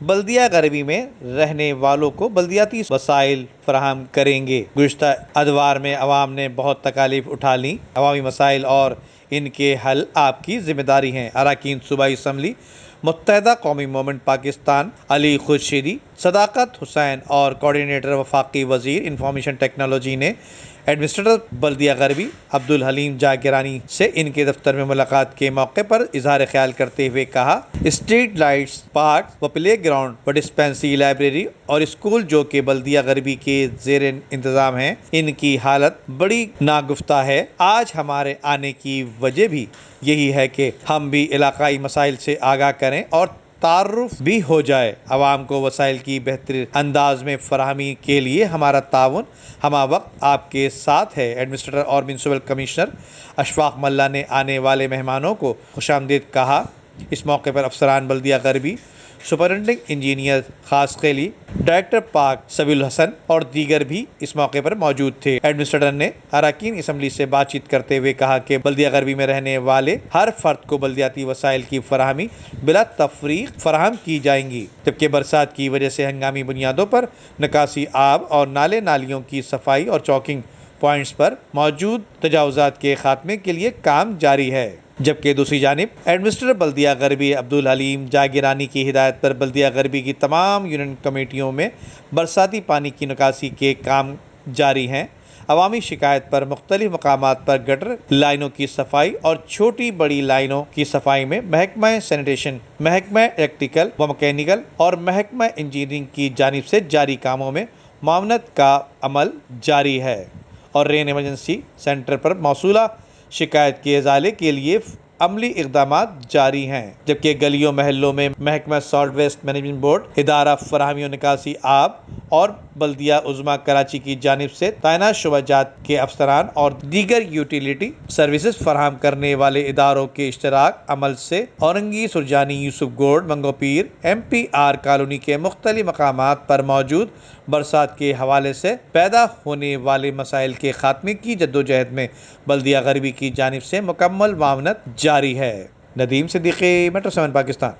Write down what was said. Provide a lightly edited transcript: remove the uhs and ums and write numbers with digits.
बल्दिया गरबी में रहने वालों को बल्दियाती वसाइल फराहम करेंगे। गुज़िश्ता अदवार में अवाम ने बहुत तकालीफ उठा ली। अवामी मसाइल और इनके हल आपकी जिम्मेदारी हैं। अरकान सूबाई असम्बली मुत्तहदा कौमी मूवमेंट पाकिस्तान अली खुर्शीदी, सदाकत हुसैन और कोऑर्डिनेटर वफाकी वजीर इंफॉर्मेशन टेक्नोलॉजी ने एडमिनिस्ट्रेटर बल्दिया गरबी अब्दुल हलीम जाकिरानी से इनके दफ्तर में मुलाकात के मौके पर इजहार ख्याल करते हुए कहा, स्ट्रीट लाइट्स, पार्क व प्ले ग्राउंड व डिस्पेंसरी, लाइब्रेरी और स्कूल जो कि बल्दिया गरबी के जेर इंतजाम हैं, इनकी हालत बड़ी नागुफ्ता है। आज हमारे आने की वजह भी यही है कि हम भी इलाकाई मसाइल से आगाह करें और तारुफ भी हो जाए। आवाम को वसाइल की बेहतर अंदाज में फराहमी के लिए हमारा ताउन हमा वक्त आपके साथ है। एडमिनिस्ट्रेटर और म्यूनसिपल कमिश्नर अशफाक मल्ला ने आने वाले मेहमानों को खुशामदीद कहा। इस मौके पर अफसरान बल्दिया गरबी, सुपरिटेंडिंग इंजीनियर खास खेली, डायरेक्टर पार्क सबील हसन और दीगर भी इस मौके पर मौजूद थे। एडमिनिस्ट्रेटर ने अरकान असम्बली से बातचीत करते हुए कहा कि बल्दिया गरबी में रहने वाले हर फर्द को बल्दियाती वसाइल की फराहमी बिला तफरीक फराहम की जाएंगी, जबकि बरसात की वजह से हंगामी बुनियादों पर निकासी आब और नाले नालियों की सफाई और चौकिंग पॉइंट्स पर मौजूद तजावुजात के खात्मे के लिए काम जारी है। जबकि दूसरी जानिब एडमिनिस्ट्रेटर बल्दिया गरबी अब्दुल हलीम जाकिरानी की हिदायत पर बल्दिया गरबी की तमाम यूनियन कमेटियों में बरसाती पानी की निकासी के काम जारी हैं। अवामी शिकायत पर मुख्तलिफ मकामात पर गटर लाइनों की सफाई और छोटी बड़ी लाइनों की सफाई में महकमा सैनिटेशन, महकमा इलेक्ट्रिकल व मैकेनिकल और महकमा इंजीनियरिंग की जानिब से जारी कामों में मावनत का अमल जारी है और रेन इमरजेंसी सेंटर पर मौसूला शिकायत के इजाले के लिए अमली इक़दामात जारी हैं। जबकि गलियों महल्लों में महकमा सॉल्ट वेस्ट मैनेजमेंट बोर्ड, इदारा फराहमी और निकासी आब और बल्दिया उज़्मा कराची की जानिब से तैनात शुबजात के अफसरान और दीगर यूटिलिटी सर्विसेज फराहम करने वाले इदारों के इश्तराक अमल से औरंगी, सुरजानी, यूसुफ गोड, मंगोपीर, MPR कॉलोनी के मुख्तलिफ मकामात पर मौजूद बरसात के हवाले से पैदा होने वाले मसाइल के खात्मे की जद्दोजहद में बल्दिया गरबी की जानिब से मुकम्मल मावनत जारी है। नदीम सिद्दीकी, मेट्रो 7 पाकिस्तान।